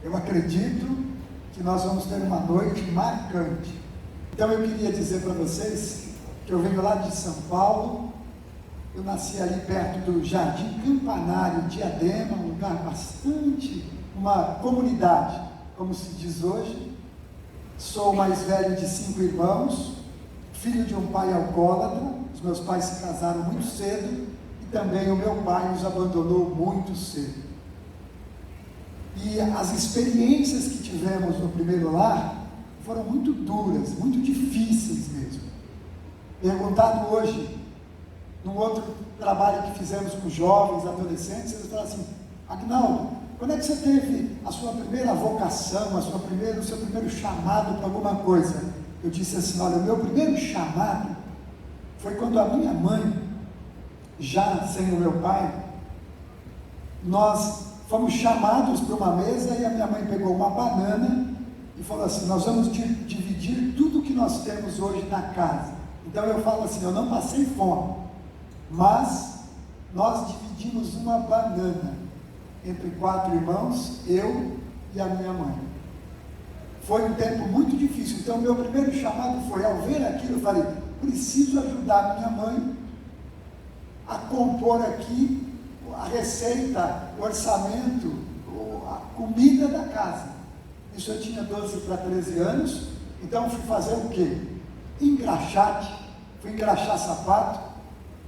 Eu acredito que nós vamos ter uma noite marcante. Então eu queria dizer para vocês que eu venho lá de São Paulo. Eu nasci ali perto do Jardim Campanário, Diadema, um lugar bastante, uma comunidade, como se diz hoje. Sou o mais velho de 5 irmãos, filho de um pai alcoólatra. Os meus pais se casaram muito cedo e também o meu pai nos abandonou muito cedo. E as experiências que tivemos no primeiro lar foram muito duras, muito difíceis mesmo. Perguntado hoje, num outro trabalho que fizemos com jovens, adolescentes, eles falaram assim: Agnaldo, quando é que você teve a sua primeira vocação, o seu primeiro chamado para alguma coisa? Eu disse assim: olha, o meu primeiro chamado foi quando a minha mãe, já sem o meu pai, nós fomos chamados para uma mesa e a minha mãe pegou uma banana e falou assim: nós vamos dividir tudo que nós temos hoje na casa. Então eu falo assim: eu não passei fome, mas nós dividimos uma banana entre 4 irmãos, eu e a minha mãe. Foi um tempo muito difícil. Então meu primeiro chamado foi, ao ver aquilo, eu falei: preciso ajudar a minha mãe a compor aqui a receita, o orçamento, a comida da casa. Isso eu tinha 12 para 13 anos, então fui fazer o quê? Engraxate, fui engraxar sapato,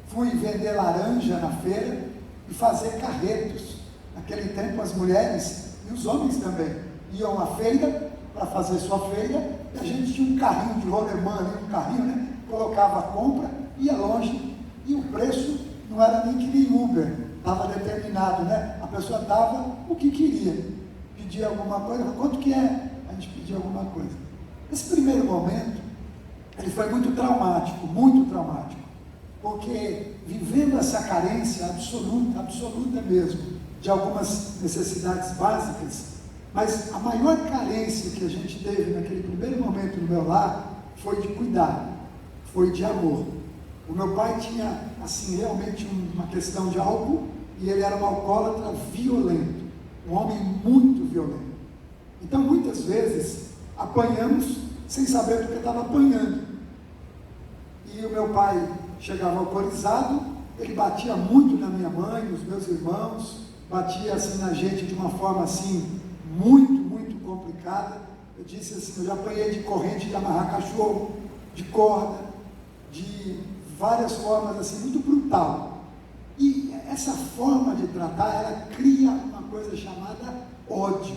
fui vender laranja na feira e fazer carretos. Naquele tempo as mulheres e os homens também iam à feira para fazer sua feira, e a gente tinha um carrinho de rolemã ali, um carrinho, né? Colocava a compra, ia longe, e o preço não era nem que nem Uber, estava determinado, né? A pessoa dava o que queria, pedia alguma coisa, quanto que é? A gente pedia alguma coisa. Esse primeiro momento, ele foi muito traumático, porque vivendo essa carência absoluta mesmo, de algumas necessidades básicas, mas a maior carência que a gente teve naquele primeiro momento no meu lar foi de cuidado, foi de amor. O meu pai tinha, assim, realmente uma questão de álcool, e ele era um alcoólatra violento, um homem muito violento. Então, muitas vezes, apanhamos sem saber do que estava apanhando. E o meu pai chegava alcoolizado, ele batia muito na minha mãe, nos meus irmãos, batia assim na gente de uma forma assim, muito complicada. Eu disse assim: eu já apanhei de corrente de amarrar cachorro, de corda, de várias formas assim, muito brutal. E essa forma de tratar, ela cria uma coisa chamada ódio.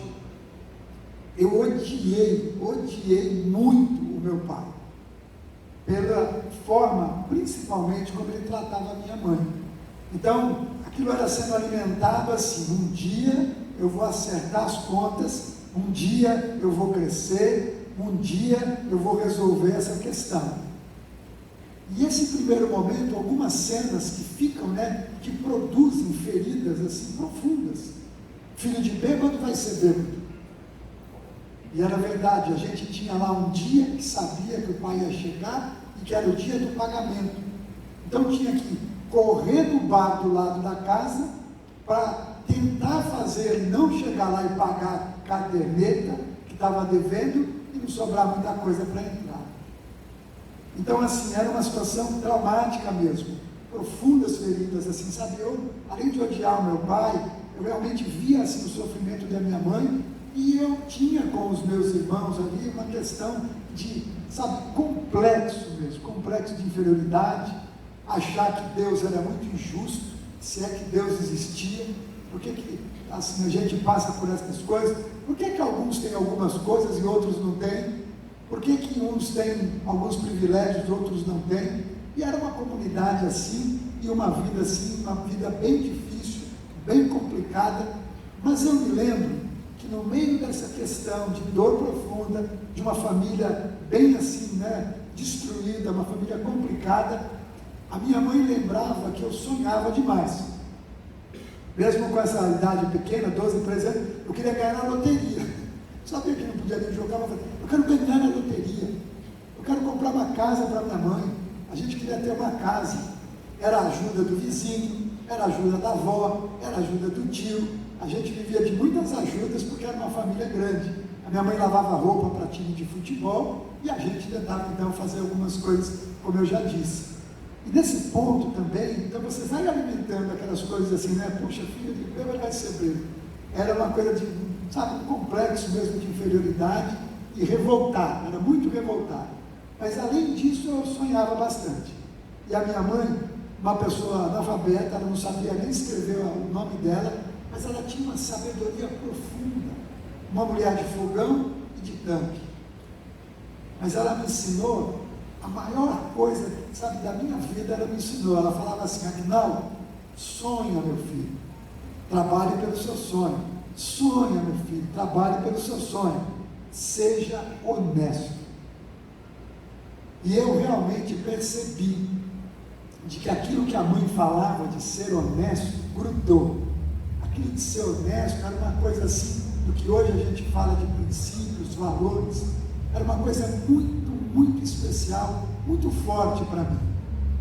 Eu odiei muito o meu pai, pela forma, principalmente, como ele tratava a minha mãe. Então, aquilo era sendo alimentado assim: um dia eu vou acertar as contas, um dia eu vou crescer, um dia eu vou resolver essa questão. E esse primeiro momento, algumas cenas que ficam, né, que produzem feridas assim profundas. Filho de bêbado vai ser bêbado. E era verdade, a gente tinha lá um dia que sabia que o pai ia chegar e que era o dia do pagamento. Então tinha que correr no bar do lado da casa para tentar fazer ele não chegar lá e pagar a caderneta que estava devendo e não sobrar muita coisa para entrar. Então, assim, era uma situação traumática mesmo, profundas feridas, assim, sabe? Eu, além de odiar o meu pai, eu realmente via, assim, o sofrimento da minha mãe, e eu tinha com os meus irmãos ali uma questão de, sabe, complexo mesmo, complexo de inferioridade, achar que Deus era muito injusto, se é que Deus existia. Por que assim, a gente passa por essas coisas? Por que alguns têm algumas coisas e outros não têm? Por que uns têm alguns privilégios, outros não têm? E era uma comunidade assim, e uma vida assim, uma vida bem difícil, bem complicada. Mas eu me lembro que no meio dessa questão de dor profunda, de uma família bem assim, né, destruída, uma família complicada, a minha mãe lembrava que eu sonhava demais. Mesmo com essa idade pequena, 12, 13 anos, eu queria ganhar na loteria. Sabia que não podia nem jogar, mas eu quero ganhar na loteria, eu quero comprar uma casa para minha mãe. A gente queria ter uma casa, era a ajuda do vizinho, era a ajuda da avó, era a ajuda do tio, a gente vivia de muitas ajudas porque era uma família grande. A minha mãe lavava roupa para time de futebol e a gente tentava então fazer algumas coisas, como eu já disse. E nesse ponto também, então você vai alimentando aquelas coisas assim, né? Puxa, filho de Deus vai ser breve. Era uma coisa de, sabe, um complexo mesmo de inferioridade e revoltado, era muito revoltado. Mas além disso eu sonhava bastante. E a minha mãe, uma pessoa analfabeta, ela não sabia nem escrever o nome dela, mas ela tinha uma sabedoria profunda, uma mulher de fogão e de tanque. Mas ela me ensinou a maior coisa, sabe, da minha vida. Ela me ensinou, ela falava assim: Aguinaldo, sonha, meu filho, trabalhe pelo seu sonho. Sonha, meu filho, trabalhe pelo seu sonho, seja honesto. E eu realmente percebi de que aquilo que a mãe falava de ser honesto grudou. Aquilo de ser honesto era uma coisa assim, do que hoje a gente fala de princípios, valores. Era uma coisa muito, muito especial, muito forte para mim.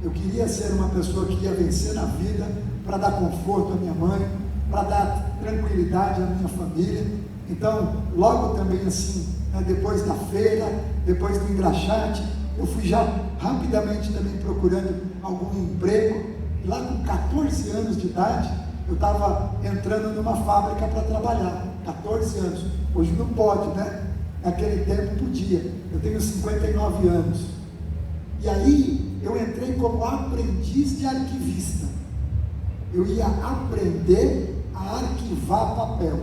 Eu queria ser uma pessoa que ia vencer na vida, para dar conforto à minha mãe, para dar tranquilidade à minha família. Então, logo também assim, né, depois da feira, depois do engraxate, eu fui já rapidamente também procurando algum emprego. E lá com 14 anos de idade, eu estava entrando numa fábrica para trabalhar. 14 anos. Hoje não pode, né? Naquele tempo podia. Eu tenho 59 anos. E aí, eu entrei como aprendiz de arquivista. Eu ia aprender a arquivar papel.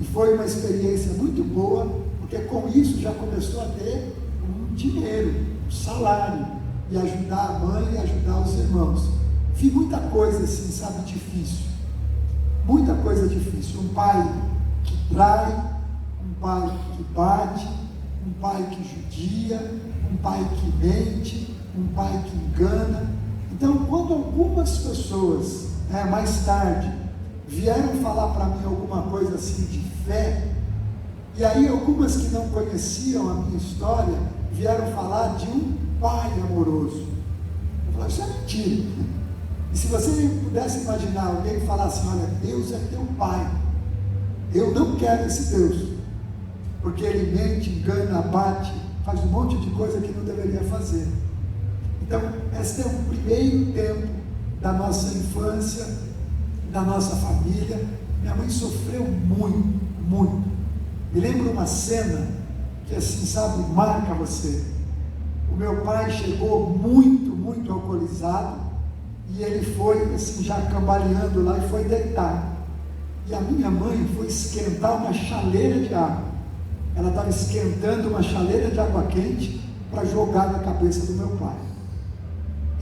E foi uma experiência muito boa, porque com isso já começou a ter um dinheiro, um salário, e ajudar a mãe e ajudar os irmãos. Fiz muita coisa assim, sabe, difícil. Muita coisa difícil. Um pai que trai, um pai que bate, um pai que judia, um pai que mente, um pai que engana. Então, quando algumas pessoas, mais tarde, vieram falar para mim alguma coisa assim de fé, e aí algumas que não conheciam a minha história, vieram falar de um pai amoroso. Eu falei: isso é mentira. E se você pudesse imaginar alguém falar assim: olha, Deus é teu pai, eu não quero esse Deus, porque ele mente, engana, bate, faz um monte de coisa que não deveria fazer. Então, esse é o primeiro tempo da nossa infância, da nossa família. Minha mãe sofreu muito, muito. Me lembro uma cena que assim, sabe, marca você. O meu pai chegou muito, muito alcoolizado, e ele foi assim, já cambaleando lá, e foi deitar. E a minha mãe foi esquentar uma chaleira de água. Ela estava esquentando uma chaleira de água quente para jogar na cabeça do meu pai.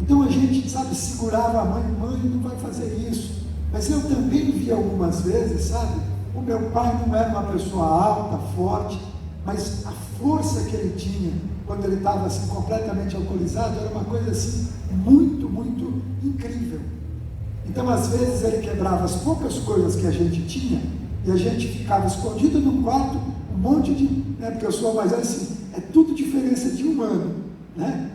Então a gente, sabe, segurava a mãe: mãe, não vai fazer isso. Mas eu também vi algumas vezes, sabe, o meu pai não era uma pessoa alta, forte, mas a força que ele tinha, quando ele estava assim, completamente alcoolizado, era uma coisa assim, muito, muito incrível. Então às vezes ele quebrava as poucas coisas que a gente tinha, e a gente ficava escondido num quarto, um monte de, porque eu sou mais assim, é tudo diferença de um ano, né?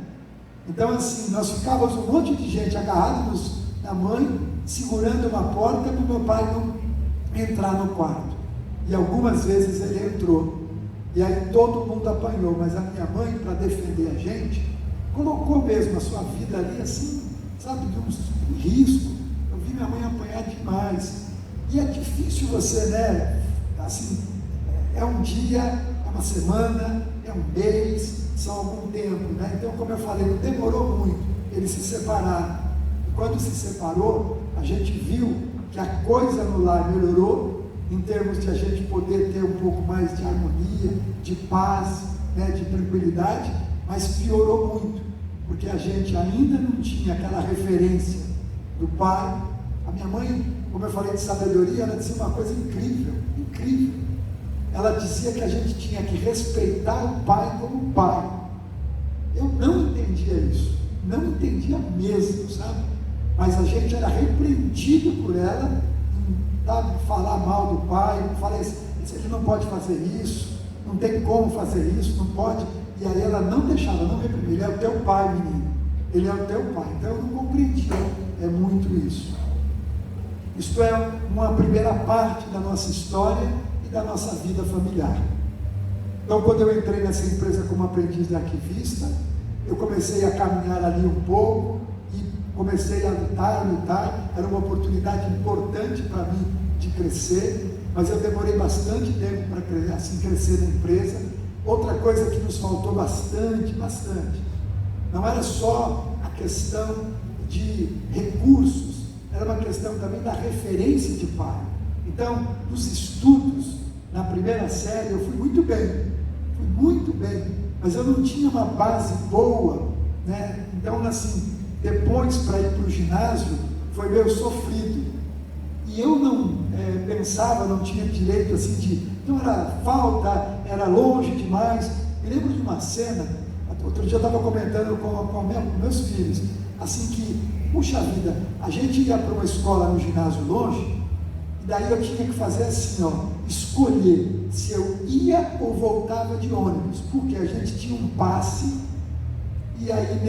Então assim, nós ficávamos um monte de gente agarrados na mãe, segurando uma porta para o meu pai não entrar no quarto. E algumas vezes ele entrou, e aí todo mundo apanhou, mas a minha mãe, para defender a gente, colocou mesmo a sua vida ali assim, sabe, de um risco. Eu vi minha mãe apanhar demais. E é difícil você, né, assim, é um dia, é uma semana, é um mês, são algum tempo, né? Então, como eu falei, não demorou muito, eles se separaram. E quando se separou, a gente viu que a coisa no lar melhorou, em termos de a gente poder ter um pouco mais de harmonia, de paz, né, de tranquilidade, mas piorou muito, porque a gente ainda não tinha aquela referência do pai. A minha mãe, como eu falei de sabedoria, ela dizia uma coisa incrível, incrível. Ela dizia que a gente tinha que respeitar o pai como pai. Eu não entendia isso, não entendia mesmo, sabe? Mas a gente era repreendido por ela, sabe, falar mal do pai, falar assim, ele não pode fazer isso, não tem como fazer isso, não pode. E aí ela não deixava, não reprimia: ele é o teu pai, menino, ele é o teu pai. Então eu não compreendia muito isso. Isto é uma primeira parte da nossa história e da nossa vida familiar. Então, quando eu entrei nessa empresa como aprendiz de arquivista, eu comecei a caminhar ali um pouco e comecei a lutar. Era uma oportunidade importante para mim de crescer, mas eu demorei bastante tempo para assim, crescer na empresa. Outra coisa que nos faltou bastante, não era só a questão de recursos, era uma questão também da referência de pai. Então, nos estudos, na primeira série, eu fui muito bem, mas eu não tinha uma base boa, né? Então, assim, depois para ir para o ginásio, foi meio sofrido, e eu não pensava, não tinha direito assim de, então era falta, era longe demais. Me lembro de uma cena, outro dia eu estava comentando com meus filhos, assim que, puxa vida, a gente ia para uma escola no ginásio longe, e daí eu tinha que fazer assim, escolher se eu ia ou voltava de ônibus, porque a gente tinha um passe, e aí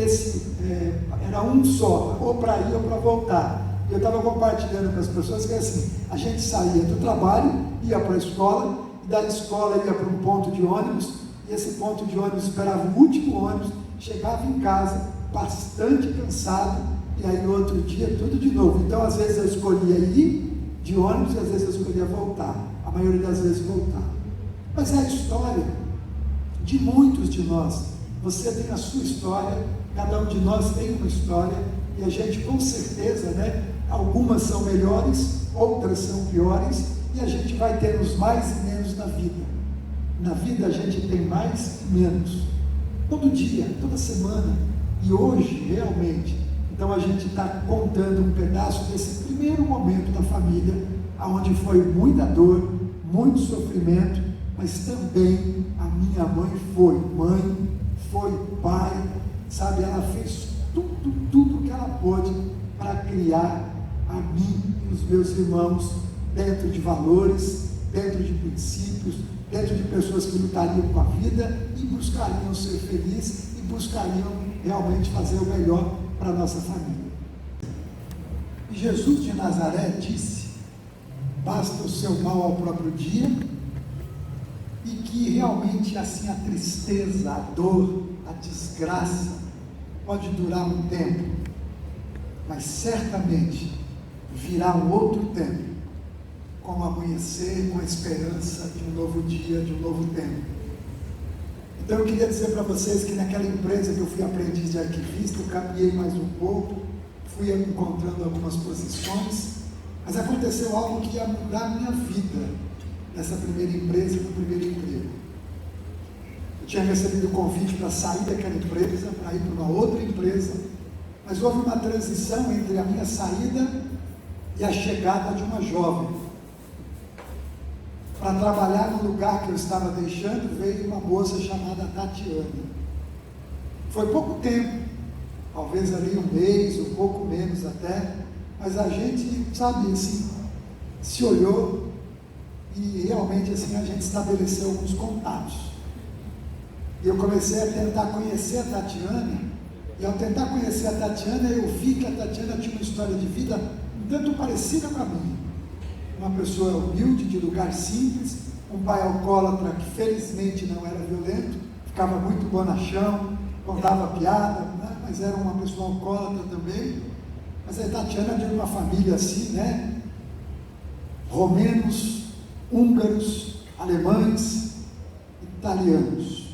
era um só, ou para ir ou para voltar. Eu estava compartilhando com as pessoas que assim, a gente saía do trabalho, ia para a escola, e da escola ia para um ponto de ônibus, e esse ponto de ônibus esperava o último ônibus, chegava em casa bastante cansado, e aí no outro dia tudo de novo. Então às vezes eu escolhia ir de ônibus e às vezes eu escolhia voltar, a maioria das vezes voltar. Mas é a história de muitos de nós. Você tem a sua história, cada um de nós tem uma história, e a gente com certeza, né, algumas são melhores, outras são piores, e a gente vai ter os mais e menos na vida. Na vida a gente tem mais e menos, todo dia, toda semana, e hoje realmente. Então a gente está contando um pedaço desse primeiro momento da família, onde foi muita dor, muito sofrimento, mas também a minha mãe foi pai, sabe, ela fez tudo que ela pôde para criar a mim e os meus irmãos dentro de valores, dentro de princípios, dentro de pessoas que lutariam com a vida e buscariam ser felizes e buscariam realmente fazer o melhor para a nossa família. E Jesus de Nazaré disse: basta o seu mal ao próprio dia, e que realmente assim a tristeza, a dor, a desgraça pode durar um tempo, mas certamente virá um outro tempo, com o amanhecer, com a esperança de um novo dia, de um novo tempo. Então eu queria dizer para vocês que naquela empresa que eu fui aprendiz de arquivista, eu caminhei mais um pouco, fui encontrando algumas posições, mas aconteceu algo que ia mudar a minha vida nessa primeira empresa, no primeiro emprego. Eu tinha recebido o convite para sair daquela empresa, para ir para uma outra empresa, mas houve uma transição entre a minha saída e a chegada de uma jovem. Para trabalhar no lugar que eu estava deixando, veio uma moça chamada Tatiana. Foi pouco tempo, talvez ali um mês, um pouco menos até, mas a gente, sabe, assim, se olhou e realmente assim a gente estabeleceu alguns contatos. E eu comecei a tentar conhecer a Tatiana, e ao tentar conhecer a Tatiana, eu vi que a Tatiana tinha uma história de vida um tanto parecida com a minha. Uma pessoa humilde, de lugar simples, um pai alcoólatra que felizmente não era violento, ficava muito bonachão, contava piada, né? Mas era uma pessoa alcoólatra também. Mas a Tatiana era de uma família assim, né? Romenos, húngaros, alemães, italianos.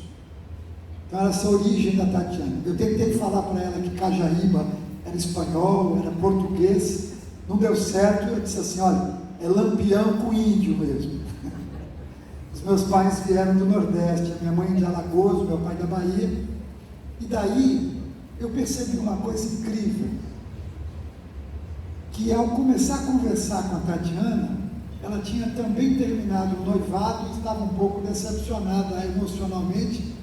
Então era essa a origem da Tatiana. Eu tentei falar para ela que Cajaíba era espanhol, era português, não deu certo. Eu disse assim: olha, é Lampião com índio mesmo. Os meus pais vieram do Nordeste, a minha mãe de Alagoas, meu pai da Bahia. E daí eu percebi uma coisa incrível, que ao começar a conversar com a Tatiana, ela tinha também terminado o noivado e estava um pouco decepcionada emocionalmente.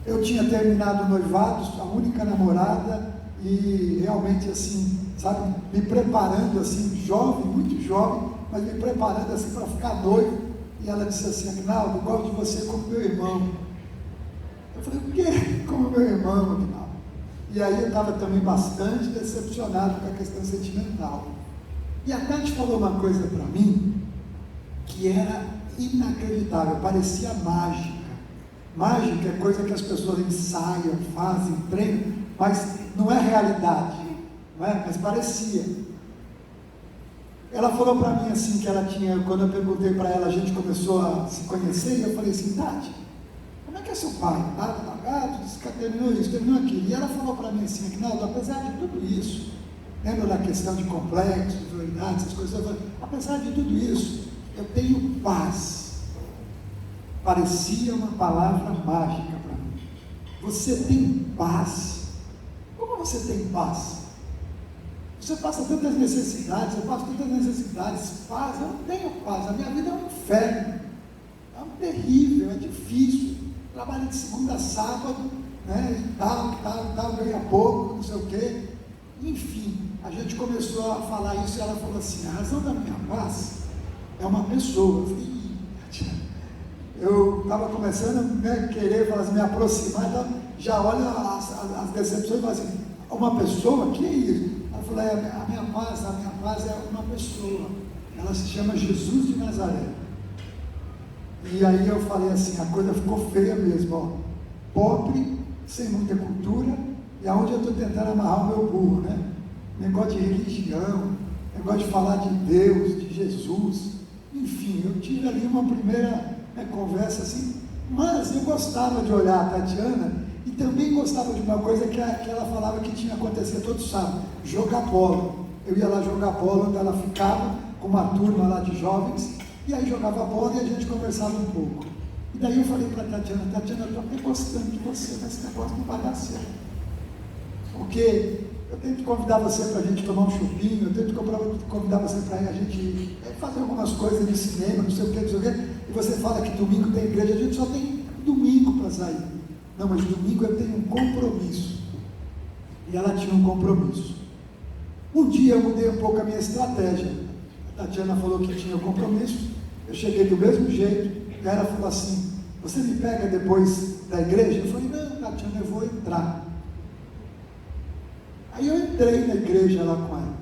Eu tinha terminado o noivado, a única namorada, e realmente assim, sabe, me preparando assim, jovem, muito jovem, mas me preparando assim para ficar noivo. E ela disse assim: Aguinaldo, eu gosto de você como meu irmão. Eu falei: o quê? Como meu irmão, Aguinaldo? E aí eu estava também bastante decepcionado com a questão sentimental. E a Tati falou uma coisa para mim que era inacreditável, parecia mágica. Mágica é coisa que as pessoas ensaiam, fazem, treinam, mas não é realidade, não é? Mas parecia. Ela falou para mim assim, que ela tinha, quando eu perguntei para ela, a gente começou a se conhecer, e eu falei assim, Tati, como é que é seu pai? Terminou isso, terminou aquilo. E ela falou para mim assim, Aguinaldo, apesar de tudo isso, lembra da questão de complexo, de verdade, essas coisas, eu falei, apesar de tudo isso, eu tenho paz. Parecia uma palavra mágica para mim. Você tem paz? Como você tem paz? Você passa tantas necessidades, eu passo tantas necessidades, paz, eu não tenho paz, a minha vida é um inferno, é um terrível, é difícil, trabalho de segunda a sábado, né, e tal, ganha pouco, não sei o quê, enfim, a gente começou a falar isso e ela falou assim, a razão da minha paz é uma pessoa. Eu estava começando a querer me aproximar, então já olha as decepções e fala assim, uma pessoa, que é isso? Ela falou, a minha paz é uma pessoa, ela se chama Jesus de Nazaré. E aí eu falei assim, a coisa ficou feia mesmo, ó, pobre, sem muita cultura, e aonde eu estou tentando amarrar o meu burro, né? Negócio de religião, negócio de falar de Deus, de Jesus, enfim, eu tive ali uma primeira conversa assim, mas eu gostava de olhar a Tatiana e também gostava de uma coisa que ela falava que tinha acontecido todo sábado, jogar bola. Eu ia lá jogar bola onde ela ficava, com uma turma lá de jovens, e aí jogava bola e a gente conversava um pouco. E daí eu falei para a Tatiana, eu estou até gostando de você, mas esse negócio não vai dar certo. Porque eu tento convidar você para a gente tomar um chupinho, eu tento convidar você para a gente fazer algumas coisas de cinema, não sei o que, e você fala que domingo tem igreja, a gente só tem domingo para sair. Não, mas domingo eu tenho um compromisso. E ela tinha um compromisso. Um dia eu mudei um pouco a minha estratégia. A Tatiana falou que tinha um compromisso, eu cheguei do mesmo jeito, e ela falou assim, você me pega depois da igreja? Eu falei, não, Tatiana, eu vou entrar. Aí eu entrei na igreja lá com ela.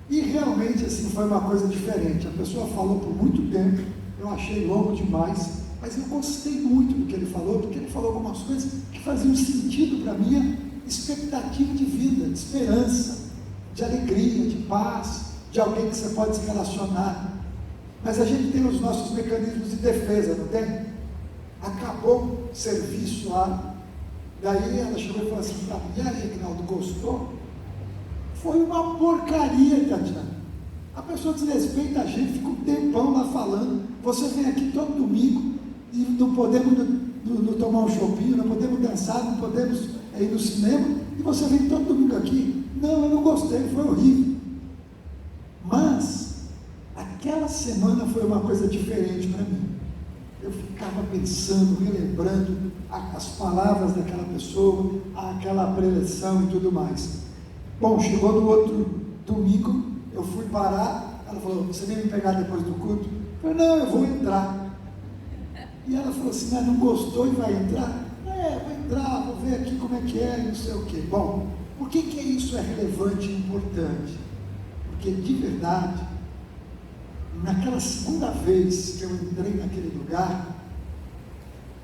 E realmente assim foi uma coisa diferente. A pessoa falou por muito tempo, eu achei longo demais, mas eu gostei muito do que ele falou, porque ele falou algumas coisas que faziam sentido para a minha expectativa de vida, de esperança, de alegria, de paz, de alguém que você pode se relacionar. Mas a gente tem os nossos mecanismos de defesa, não tem? Acabou o serviço lá. Daí ela chegou e falou assim para mim, e aí, Aguinaldo, gostou? Foi uma porcaria, Tatiana. A pessoa desrespeita a gente, fica um tempão lá falando, você vem aqui todo domingo e não podemos não tomar um chopinho, não podemos dançar, não podemos ir no cinema, e você vem todo domingo aqui. Não, eu não gostei, foi horrível. Mas aquela semana foi uma coisa diferente para mim. Eu ficava pensando, relembrando as palavras daquela pessoa, aquela preleção e tudo mais. Bom, chegou no outro domingo, eu fui parar, ela falou, você vem me pegar depois do culto? Eu falei, não, eu vou entrar. E ela falou assim, mas não gostou e vai entrar? Vou entrar, vou ver aqui como é que é, não sei o quê. Bom, por que isso é relevante e importante? Porque de verdade, naquela segunda vez que eu entrei naquele lugar,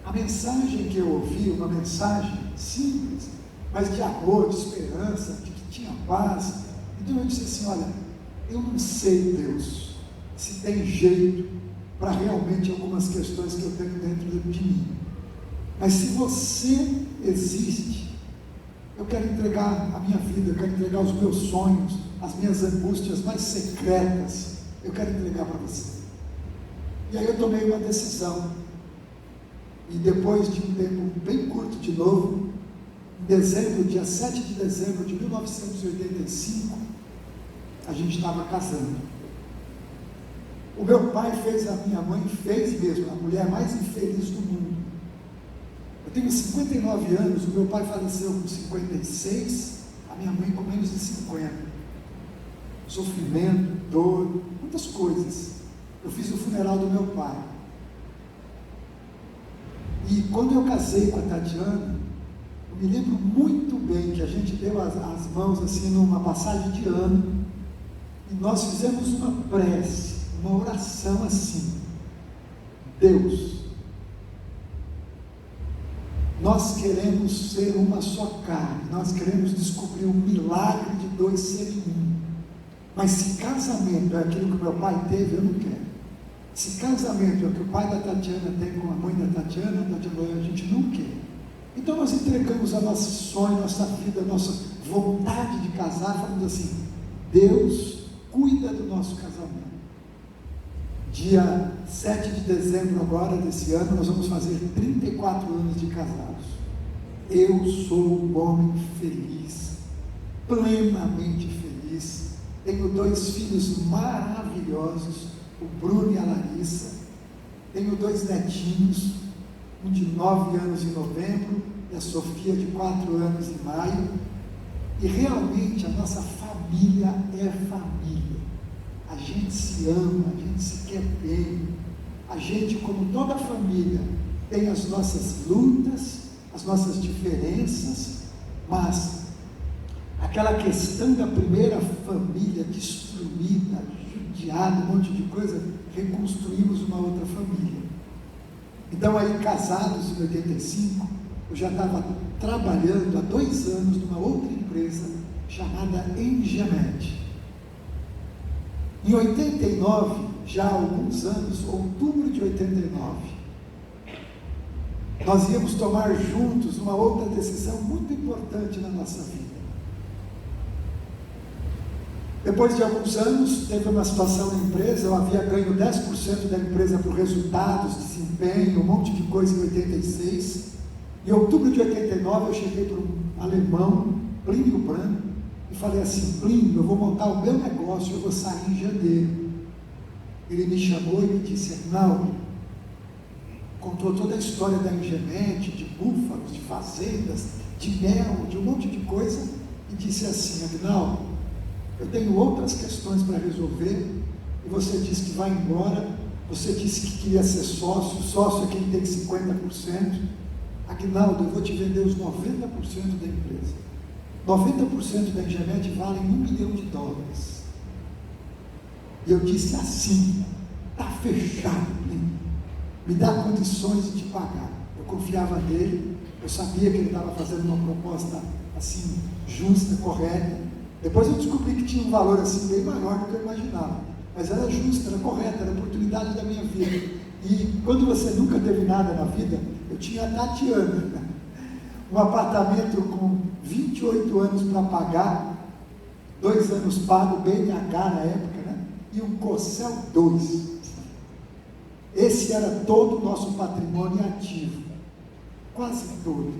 a mensagem que eu ouvi, uma mensagem simples, mas de amor, de esperança, de que tinha paz. Então eu disse assim, olha, eu não sei, Deus, se tem jeito para realmente algumas questões que eu tenho dentro de mim. Mas se você existe, eu quero entregar a minha vida, eu quero entregar os meus sonhos, as minhas angústias mais secretas, eu quero entregar para você. E aí eu tomei uma decisão. E depois de um tempo bem curto de novo, em dezembro, dia 7 de dezembro de 1985, a gente estava casando. O meu pai fez, a minha mãe fez mesmo, a mulher mais infeliz do mundo. Eu tenho 59 anos, o meu pai faleceu com 56, a minha mãe com menos de 50. Sofrimento, dor, muitas coisas. Eu fiz o funeral do meu pai. E quando eu casei com a Tatiana, eu me lembro muito bem que a gente deu as mãos assim numa passagem de ano, E nós fizemos uma prece, uma oração assim: Deus, nós queremos ser uma só carne, nós queremos descobrir o milagre de dois serem um. Mas se casamento é aquilo que meu pai teve, eu não quero. Se casamento é o que o pai da Tatiana tem com a mãe da Tatiana, a gente não quer. Então nós entregamos a nosso sonho, nossa vida, a nossa vontade de casar, falando assim: Deus, cuida do nosso casamento. Dia 7 de dezembro agora, desse ano, nós vamos fazer 34 anos de casados. Eu sou um homem feliz, plenamente feliz. Tenho 2 filhos maravilhosos, o Bruno e a Larissa. Tenho 2 netinhos, um de 9 anos em novembro e a Sofia de 4 anos em maio. E realmente a nossa família é família. A gente se ama, a gente se quer bem. A gente, como toda família, tem as nossas lutas, as nossas diferenças, mas aquela questão da primeira família destruída, judiada, um monte de coisa, reconstruímos uma outra família. Então aí, casados em 85, eu já estava trabalhando há 2 anos numa outra empresa chamada Engemed. Em 89, já há alguns anos, outubro de 89, nós íamos tomar juntos uma outra decisão muito importante na nossa vida. Depois de alguns anos, teve uma situação na empresa, eu havia ganho 10% da empresa por resultados, desempenho, um monte de coisa em 86. Em outubro de 89, eu cheguei para um alemão, Plínio Branco, e falei assim: Plínio, eu vou montar o meu negócio, eu vou sair em janeiro. Ele me chamou e me disse: Aguinaldo, contou toda a história da Engemed, de búfalos, de fazendas, de mel, de um monte de coisa, e disse assim: Aguinaldo, eu tenho outras questões para resolver, e você disse que vai embora, você disse que queria ser sócio, sócio é quem tem 50%, Aguinaldo, eu vou te vender os 90% da empresa. 90% da Engemed valem $1 milhão. E eu disse assim: está fechado, me dá condições de te pagar. Eu confiava nele, eu sabia que ele estava fazendo uma proposta assim, justa, correta. Depois eu descobri que tinha um valor assim bem maior do que eu imaginava, mas era justa, era correta, era a oportunidade da minha vida. E quando você nunca teve nada na vida, eu tinha a Tatiana, um apartamento com 28 anos para pagar, 2 anos pago, BNH na época, né? E um Corsel 2. Esse era todo o nosso patrimônio ativo, quase todo.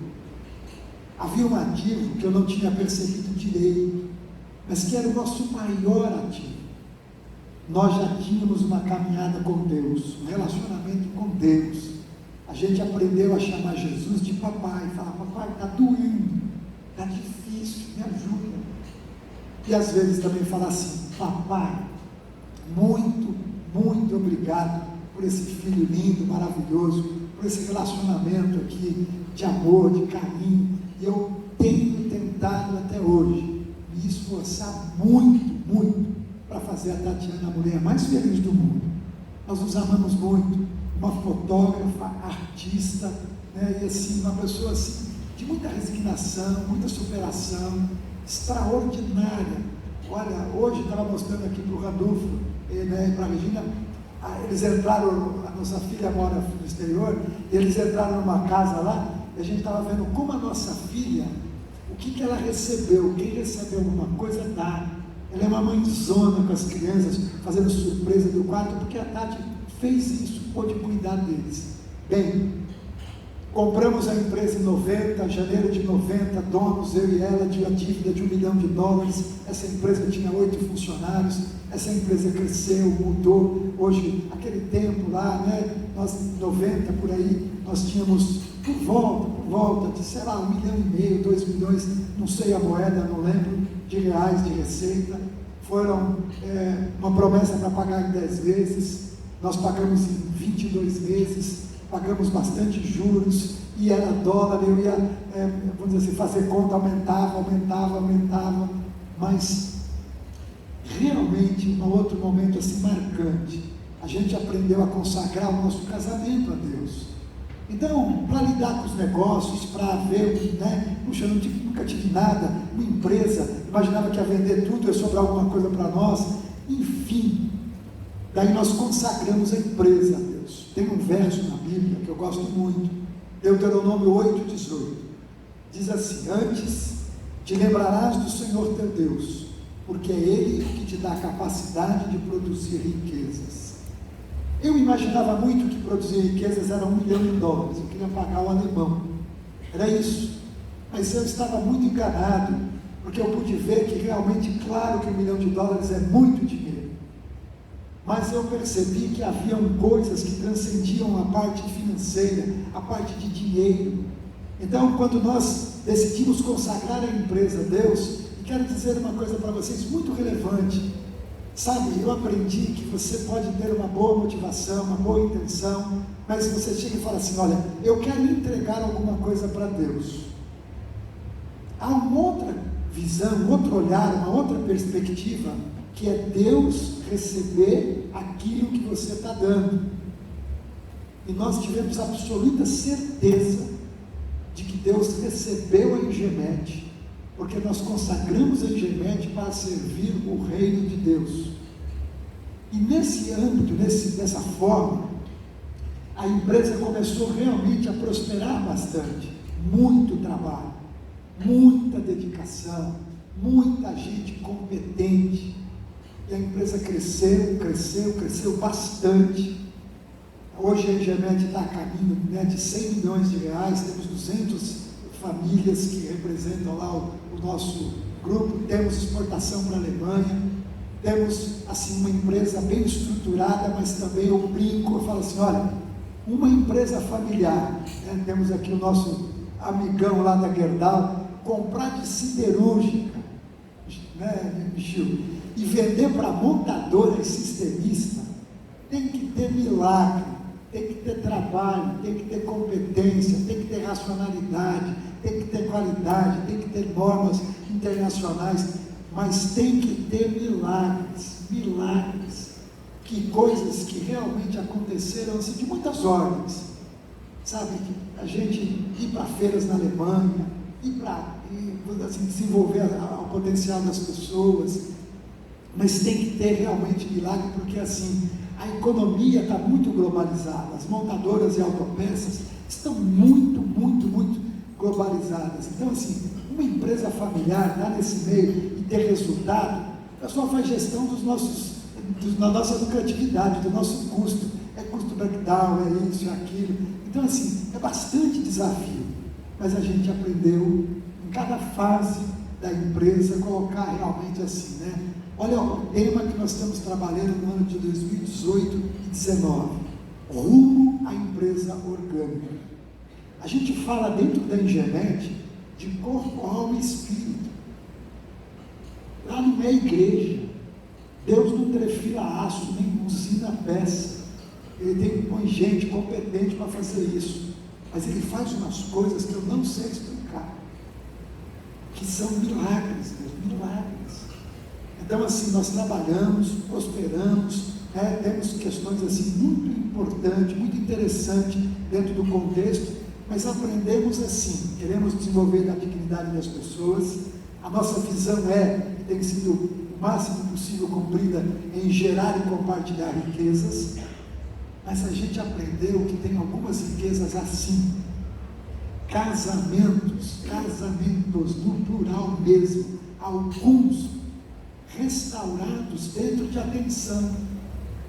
Havia um ativo que eu não tinha percebido direito, mas que era o nosso maior ativo. Nós já tínhamos uma caminhada com Deus, um relacionamento com Deus. A gente aprendeu a chamar Jesus de papai, falar: papai, está doendo, está difícil, me ajuda. E às vezes também falar assim: papai, muito, muito obrigado por esse filho lindo, maravilhoso, por esse relacionamento aqui de amor, de carinho. E eu tenho tentado até hoje me esforçar muito, muito para fazer a Tatiana a mulher mais feliz do mundo. Nós nos amamos muito, uma fotógrafa, artista, né? E assim, uma pessoa assim, de muita resignação, muita superação, extraordinária. Olha, hoje estava mostrando aqui para o Randolfo, né, e para a Regina, eles entraram, a nossa filha mora no exterior, e eles entraram numa casa lá, e a gente estava vendo como a nossa filha, o que ela recebeu. Quem recebeu alguma coisa dá. Ela é uma mãezona com as crianças, fazendo surpresa do quarto, porque a Tati fez isso, pôde cuidar deles. Bem, compramos a empresa em 90, janeiro de 90, donos, eu e ela, de uma dívida de $1 milhão. Essa empresa tinha 8 funcionários, essa empresa cresceu, mudou. Hoje, aquele tempo lá, né, nós em 90, por aí, nós tínhamos por volta de, sei lá, $1,5 milhão, 2 milhões, não sei a moeda, não lembro, de reais de receita. Foram uma promessa para pagar em 10 vezes, nós pagamos em 22 vezes, pagamos bastante juros, e era dólar, eu ia, vamos dizer assim, fazer conta, aumentava, mas realmente, um outro momento assim marcante, a gente aprendeu a consagrar o nosso casamento a Deus. Então, para lidar com os negócios, para ver, puxa, nunca tive nada, uma empresa, imaginava que ia vender tudo, ia sobrar alguma coisa para nós, enfim, daí nós consagramos a empresa a Deus. Tem um verso na Bíblia que eu gosto muito, Deuteronômio 8:18, diz assim: antes te lembrarás do Senhor teu Deus, porque é Ele que te dá a capacidade de produzir riquezas. Eu imaginava muito que produzir riquezas era $1 milhão, eu queria pagar o alemão, era isso, mas eu estava muito enganado, porque eu pude ver que realmente, claro que $1 milhão é muito dinheiro, mas eu percebi que haviam coisas que transcendiam a parte financeira, a parte de dinheiro. Então, quando nós decidimos consagrar a empresa a Deus, e quero dizer uma coisa para vocês muito relevante, sabe, eu aprendi que você pode ter uma boa motivação, uma boa intenção, mas você chega e fala assim: olha, eu quero entregar alguma coisa para Deus. Há uma outra visão, um outro olhar, uma outra perspectiva, que é Deus receber aquilo que você está dando. E nós tivemos absoluta certeza de que Deus recebeu a Engemet, porque nós consagramos a Engemet para servir o reino de Deus. E nesse âmbito, dessa forma, a empresa começou realmente a prosperar bastante. Muito trabalho, muita dedicação, muita gente competente. E a empresa cresceu bastante. Hoje a Engemet está a caminho de R$100 milhões, temos 200 famílias que representam lá o nosso grupo, temos exportação para a Alemanha, temos assim uma empresa bem estruturada, mas também eu brinco, eu falo assim: olha, uma empresa familiar, temos aqui o nosso amigão lá da Gerdau, comprar de siderúrgica, Michio, e vender para montadora e sistemista, tem que ter milagre, tem que ter trabalho, tem que ter competência, tem que ter racionalidade, tem que ter qualidade, tem que ter normas internacionais, mas tem que ter milagres, que coisas que realmente aconteceram assim, de muitas ordens, sabe, a gente ir para feiras na Alemanha, assim, desenvolver o potencial das pessoas, mas tem que ter realmente milagre, porque assim, a economia está muito globalizada, as montadoras e autopeças estão muito globalizadas. Então assim, uma empresa familiar dar nesse meio e ter resultado, a pessoa faz gestão da nossa lucratividade, do nosso custo, é custo breakdown, é isso, é aquilo. Então assim, é bastante desafio, mas a gente aprendeu em cada fase da empresa colocar realmente assim, olha o tema que nós estamos trabalhando no ano de 2018 e 2019, rumo à empresa orgânica. A gente fala dentro da Engemet de corpo, alma e espírito. Lá não é igreja. Deus não trefila aço, nem usina peça. Ele põe gente competente para fazer isso. Mas Ele faz umas coisas que eu não sei explicar, que são milagres, milagres. Então assim, nós trabalhamos, prosperamos, temos questões assim muito importantes, muito interessantes dentro do contexto, mas aprendemos assim, queremos desenvolver a dignidade das pessoas, a nossa visão e tem sido o máximo possível cumprida em gerar e compartilhar riquezas, mas a gente aprendeu que tem algumas riquezas assim, casamentos no plural mesmo, alguns restaurados dentro de atenção,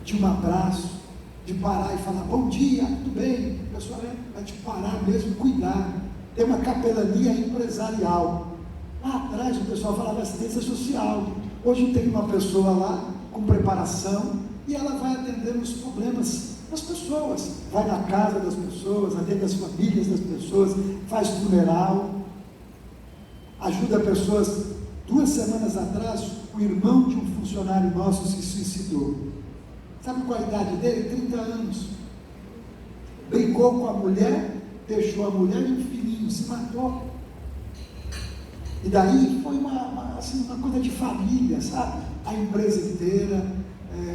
de um abraço, de parar e falar bom dia, tudo bem, a pessoa vai te parar mesmo, cuidar. Tem uma capelania empresarial. Lá atrás o pessoal falava assistência social, hoje tem uma pessoa lá com preparação e ela vai atender os problemas das pessoas, vai na casa das pessoas, atende as famílias das pessoas, faz funeral, ajuda pessoas. 2 semanas atrás, o irmão de um funcionário nosso se suicidou. Sabe qual a idade dele? 30 anos. Brigou com a mulher, deixou a mulher e um filhinho, se matou. E daí foi uma coisa de família, sabe? a empresa inteira,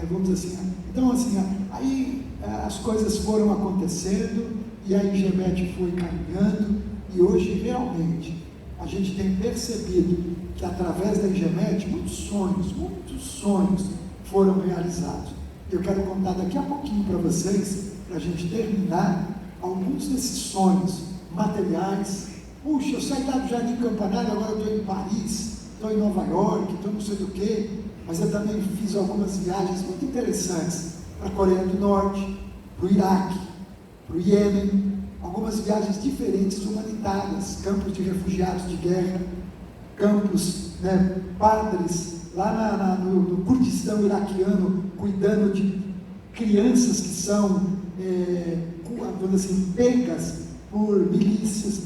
vamos dizer assim. Então, assim, aí as coisas foram acontecendo e a Ingemet foi caminhando, e hoje realmente a gente tem percebido que através da Ingemet muitos sonhos foram realizados. Eu quero contar daqui a pouquinho para vocês, para a gente terminar, alguns desses sonhos materiais. Puxa, eu saí lá do Jardim Campanário, agora eu estou em Paris, estou em Nova York, estou não sei do que, mas eu também fiz algumas viagens muito interessantes para a Coreia do Norte, para o Iraque, para o Iêmen, algumas viagens diferentes, humanitárias, campos de refugiados de guerra, campos, padres lá no Kurdistão iraquiano, cuidando de crianças que são, vamos dizer assim, pegas por milícias,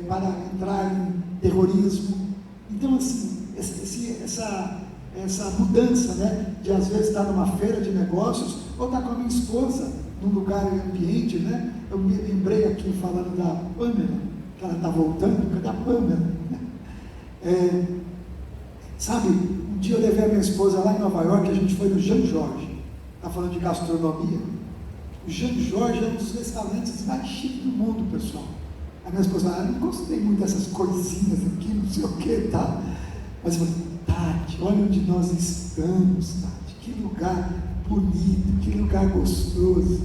para entrar em terrorismo. Então, assim, essa mudança, de às vezes estar numa feira de negócios, ou estar com a minha esposa num lugar ambiente, eu me lembrei aqui falando da Pamela, que ela está voltando. Cadê a Pamela? Sabe, um dia eu levei a minha esposa lá em Nova York, a gente foi no Jean Georges, está falando de gastronomia. O Jean Georges é um dos restaurantes mais chiques do mundo, pessoal. A minha esposa falou, eu não gostei muito dessas coisinhas aqui, não sei o que, tá? Mas eu falei, Tati, olha onde nós estamos, Tati, que lugar bonito, que lugar gostoso.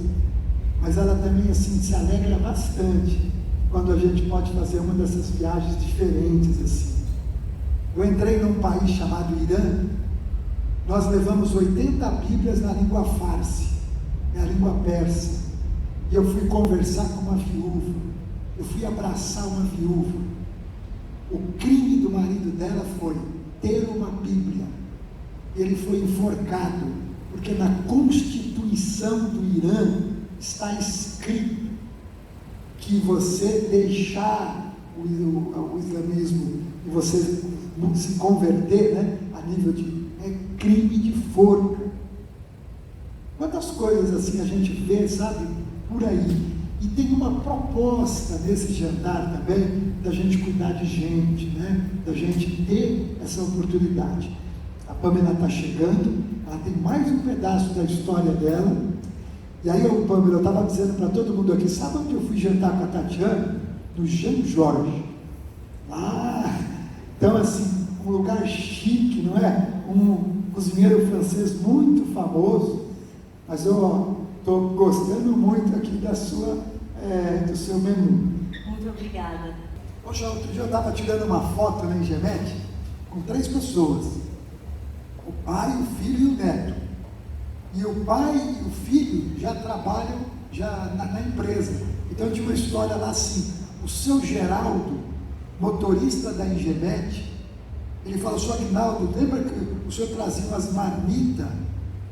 Mas ela também, assim, se alegra bastante quando a gente pode fazer uma dessas viagens diferentes, assim. Eu entrei num país chamado Irã, nós levamos 80 bíblias na língua farsi, a língua persa, e eu fui conversar com uma viúva, eu fui abraçar uma viúva. O crime do marido dela foi ter uma Bíblia. Ele foi enforcado, porque na Constituição do Irã está escrito que você deixar o islamismo e você se converter, a nível de crime de forca. Quantas coisas assim a gente vê, sabe, por aí. E tem uma proposta nesse jantar também, da gente cuidar de gente, da gente ter essa oportunidade. A Pamela está chegando, ela tem mais um pedaço da história dela. E aí, Pamela, eu estava dizendo para todo mundo aqui, sabe onde eu fui jantar com a Tatiana? No Jean Georges. Lá, então assim, um lugar chique, não é? Um cozinheiro francês muito famoso. Mas eu estou gostando muito aqui do seu menu. Muito obrigada. Poxa, outro dia eu estava tirando uma foto na Ingemet com 3 pessoas. O pai, o filho e o neto. E o pai e o filho já trabalham na empresa. Então tinha uma história lá assim, o seu Geraldo, motorista da Ingemet, ele falou, senhor Aguinaldo, lembra que o senhor trazia umas marmitas,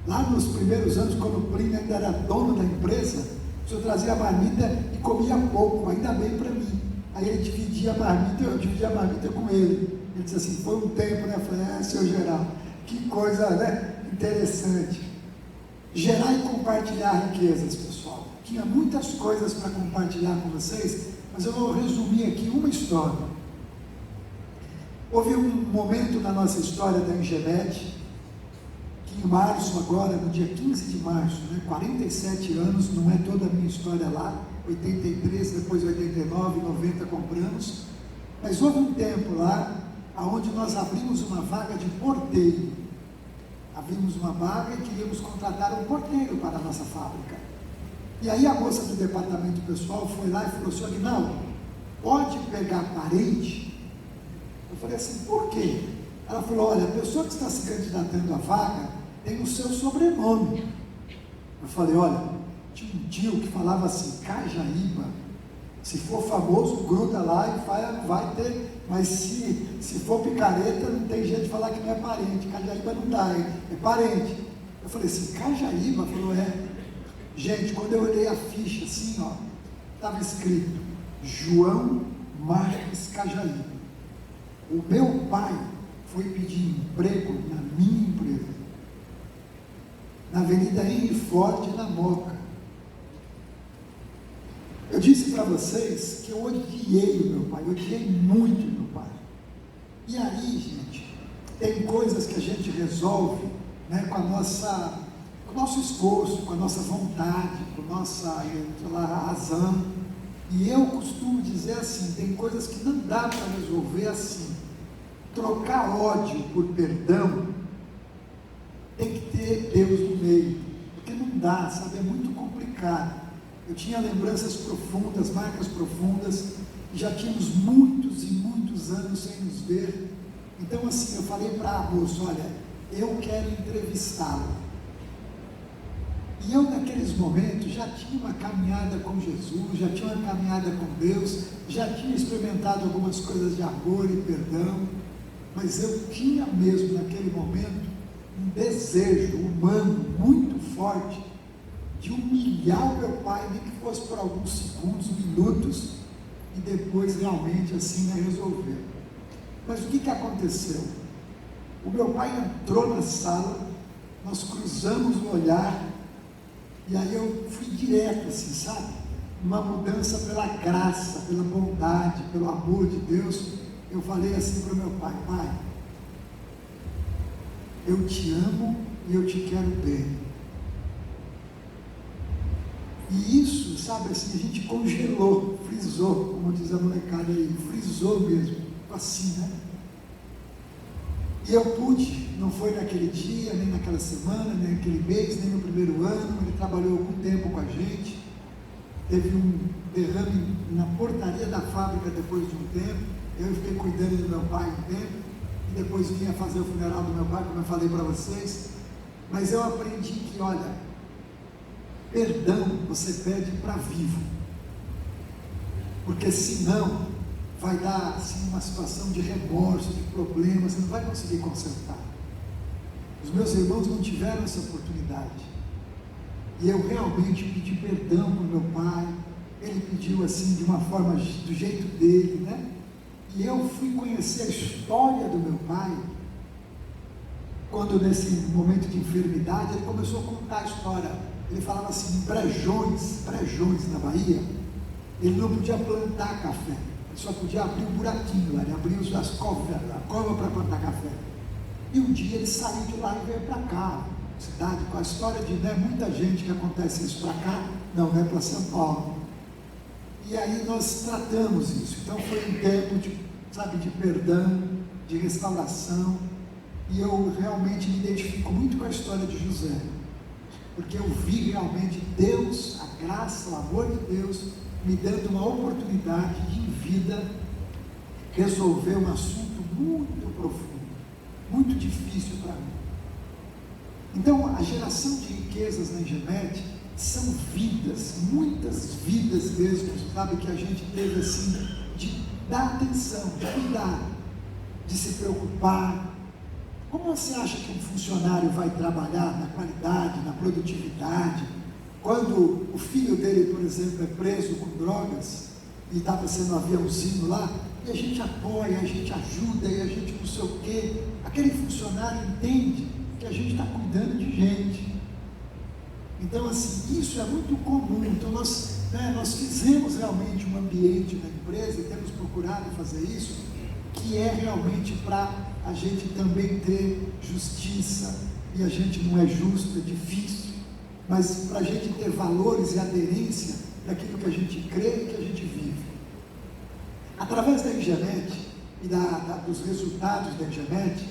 lá nos primeiros anos, quando o Plínio ainda era dono da empresa, o senhor trazia a marmita e comia pouco, ainda bem para mim. Aí ele dividia a marmita, eu dividia a marmita com ele. Ele disse assim, foi um tempo, Eu falei, seu Geraldo, que coisa, interessante. Gerar e compartilhar riquezas, pessoal. Tinha muitas coisas para compartilhar com vocês, mas eu vou resumir aqui uma história. Houve um momento na nossa história da Ingemet, que em março agora, no dia 15 de março, 47 anos, não é toda a minha história lá, 83, depois 89, 90 compramos, mas houve um tempo lá, onde nós abrimos uma vaga de porteiro. Abrimos uma vaga e queríamos contratar um porteiro para a nossa fábrica. E aí a moça do departamento pessoal foi lá e falou, senhor Aguinaldo, pode pegar parente? Eu falei assim, por quê? Ela falou, olha, a pessoa que está se candidatando à vaga tem o seu sobrenome. Eu falei, olha, tinha um tio que falava assim, Cajaíba, se for famoso, gruda lá e vai ter, mas se for picareta, não tem jeito de falar que não é parente. Cajaíba não dá, é parente. Eu falei assim, Cajaíba? Falou, é. Gente, quando eu olhei a ficha assim, estava escrito João Marques Cajaíba. O meu pai foi pedir emprego na minha empresa, na Avenida Henry Ford, na Moca. Eu disse para vocês que eu odiei o meu pai, eu odiei muito o meu pai. E aí, gente, tem coisas que a gente resolve, né, com o nosso esforço, com a nossa vontade, com a nossa razão. E eu costumo dizer assim, tem coisas que não dá para resolver assim. Trocar ódio por perdão, tem que ter Deus no meio, porque não dá, sabe, é muito complicado. Eu tinha lembranças profundas, marcas profundas, e já tínhamos muitos e muitos anos sem nos ver. Então assim, eu falei para a moça, olha, eu quero entrevistá-lo. E eu naqueles momentos já tinha uma caminhada com Jesus, já tinha uma caminhada com Deus, já tinha experimentado algumas coisas de amor e perdão, mas eu tinha mesmo naquele momento um desejo humano muito forte de humilhar o meu pai, nem que fosse por alguns segundos, minutos, e depois realmente assim, né, resolver. Mas o que aconteceu? O meu pai entrou na sala, nós cruzamos o olhar, e aí eu fui direto assim, sabe? Uma mudança pela graça, pela bondade, pelo amor de Deus. Eu falei assim para o meu pai, pai, eu te amo e eu te quero bem. E isso, sabe assim, a gente congelou, frisou, como diz a molecada aí, frisou mesmo, assim, né? E eu pude, não foi naquele dia, nem naquela semana, nem naquele mês, nem no primeiro ano, ele trabalhou algum tempo com a gente, teve um derrame na portaria da fábrica depois de um tempo, eu fiquei cuidando do meu pai um tempo, e depois vinha fazer o funeral do meu pai, como eu falei para vocês, mas eu aprendi que, olha, perdão você pede para vivo, porque senão vai dar assim, uma situação de remorso, de problema, você não vai conseguir consertar. Os meus irmãos não tiveram essa oportunidade, e eu realmente pedi perdão para o meu pai, ele pediu assim, de uma forma, do jeito dele, né? E eu fui conhecer a história do meu pai, quando nesse momento de enfermidade, ele começou a contar a história. Ele falava assim, em Brejões na Bahia, ele não podia plantar café, ele só podia abrir um buraquinho lá, ele abriu as covas, a cova para plantar café. E um dia ele saiu de lá e veio para cá, cidade, com a história de, né, muita gente que acontece isso para cá, não é para São Paulo. E aí nós tratamos isso, então foi um tempo de, sabe, de perdão, de restauração, e eu realmente me identifico muito com a história de José, porque eu vi realmente Deus, a graça, o amor de Deus, me dando uma oportunidade de em vida resolver um assunto muito profundo, muito difícil para mim. Então, a geração de riquezas na Engemet são vidas, muitas vidas mesmo, sabe, que a gente teve assim, de dar atenção, de cuidar, de se preocupar. Como você acha que um funcionário vai trabalhar na qualidade, na produtividade, quando o filho dele, por exemplo, é preso com drogas, e está sendo um aviãozinho lá, e a gente apoia, a gente ajuda, e a gente não sei o quê, aquele funcionário entende que a gente está cuidando de gente. Então, assim, isso é muito comum. Então, nós fizemos realmente um ambiente na empresa, e temos procurado fazer isso, que é realmente para a gente também ter justiça, e a gente não é justo, é difícil, mas para a gente ter valores e aderência daquilo que a gente crê e que a gente vive. Através da Engemet e dos resultados da Engemet,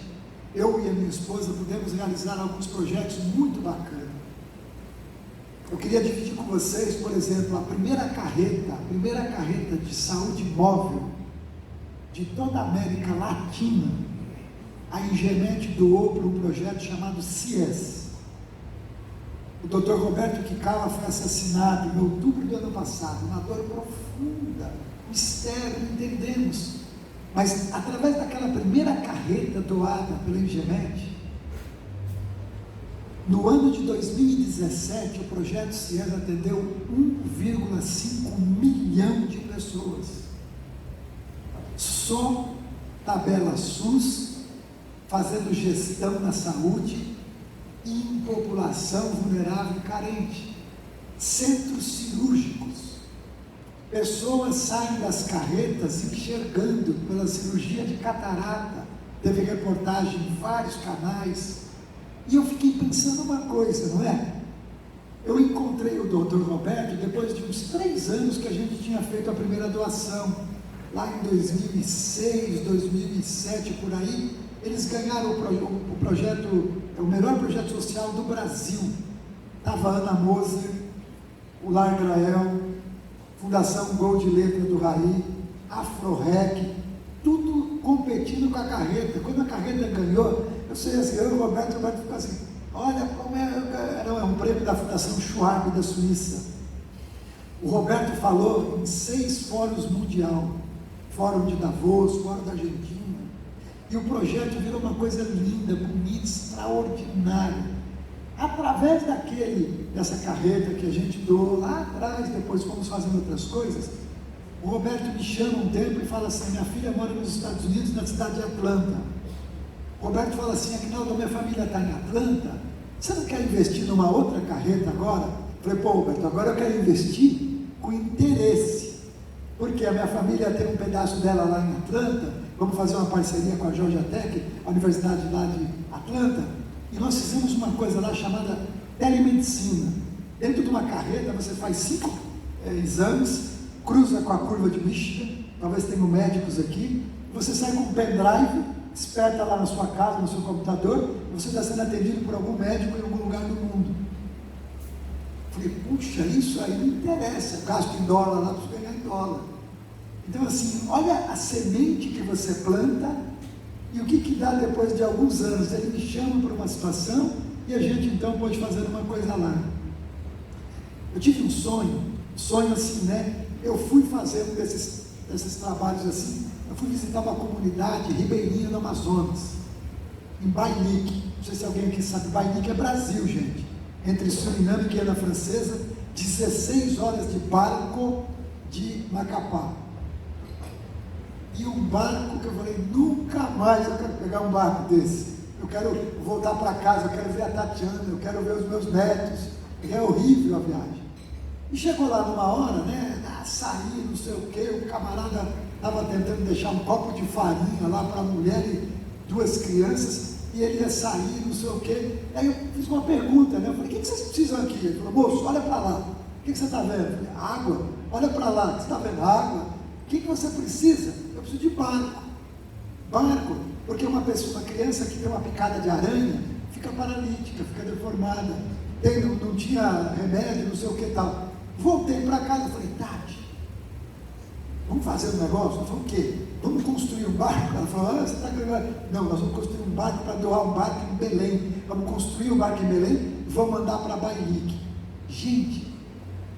eu e a minha esposa pudemos realizar alguns projetos muito bacanas. Eu queria dividir com vocês, por exemplo, a primeira carreta de saúde móvel de toda a América Latina. A Engemet doou para um projeto chamado CIES. O Dr. Roberto Kikawa foi assassinado em outubro do ano passado, uma dor profunda, mistério, não entendemos. Mas através daquela primeira carreta doada pela Engemet, no ano de 2017, o projeto CIES atendeu 1,5 milhão de pessoas. Só tabela SUS, fazendo gestão na saúde e em população vulnerável e carente. Centros cirúrgicos. Pessoas saem das carretas enxergando pela cirurgia de catarata, teve reportagem em vários canais, e eu fiquei pensando uma coisa, não é? Eu encontrei o Dr. Roberto depois de uns 3 anos que a gente tinha feito a primeira doação, lá em 2006, 2007, por aí. Eles ganharam o projeto, o melhor projeto social do Brasil. Estava a Ana Moser, o Lar Grael, Fundação Gol de Letra do Raí, Afrorec, tudo competindo com a Carreta. Quando a Carreta ganhou, eu sei assim, o Roberto ficou assim, olha como era um prêmio da Fundação Schwab da Suíça. O Roberto falou em 6 fóruns mundial, Fórum de Davos, Fórum da Argentina, e o projeto virou uma coisa linda, bonita, extraordinária. Através dessa carreta que a gente doou lá atrás, depois fomos fazendo outras coisas, o Roberto me chama um tempo e fala assim, minha filha mora nos Estados Unidos, na cidade de Atlanta. O Roberto fala assim, Aguinaldo, minha família está em Atlanta, você não quer investir numa outra carreta agora? Eu falei, pô, Roberto, agora eu quero investir com interesse, porque a minha família tem um pedaço dela lá em Atlanta, vamos fazer uma parceria com a Georgia Tech, a universidade lá de Atlanta, e nós fizemos uma coisa lá chamada telemedicina. Dentro de uma carreta você faz 5 exames, cruza com a curva de Michigan, talvez tenham médicos aqui, você sai com um pendrive, desperta lá na sua casa, no seu computador, e você está sendo atendido por algum médico em algum lugar do mundo. Falei, puxa, isso aí não interessa, eu gasto em dólar lá, preciso ganhar em dólar. Então assim, olha a semente que você planta, e o que dá depois de alguns anos. Ele me chama para uma situação, e a gente então pode fazer uma coisa lá. Eu tive um sonho assim, né? Eu fui fazer um desses trabalhos assim, eu fui visitar uma comunidade ribeirinha no Amazonas, em Bainique. Não sei se alguém aqui sabe, Bainique é Brasil, gente. Entre Suriname e Guiana Francesa, 16 horas de barco de Macapá. E um barco que eu falei, nunca mais eu quero pegar um barco desse. Eu quero voltar para casa, eu quero ver a Tatiana, eu quero ver os meus netos. E é horrível a viagem. E chegou lá numa hora, né, açaí, não sei o quê, o camarada estava tentando deixar um copo de farinha lá para a mulher e 2 crianças, e ele ia sair, não sei o quê. Aí eu fiz uma pergunta, né, eu falei, o que vocês precisam aqui? Ele falou, moço, olha para lá, o que você está vendo? Eu falei, água, olha para lá, você está vendo água? O que você precisa? Eu preciso de barco, porque uma criança que tem uma picada de aranha, fica paralítica, fica deformada, não tinha remédio, não sei o que e tal. Voltei para casa e falei, Tati, vamos fazer um negócio? Ela falou, o quê? Vamos construir um barco? Ela falou, você está gravando? Não, nós vamos construir um barco para doar um barco em Belém. Vamos construir um barco em Belém e vamos mandar para Bainique. Gente,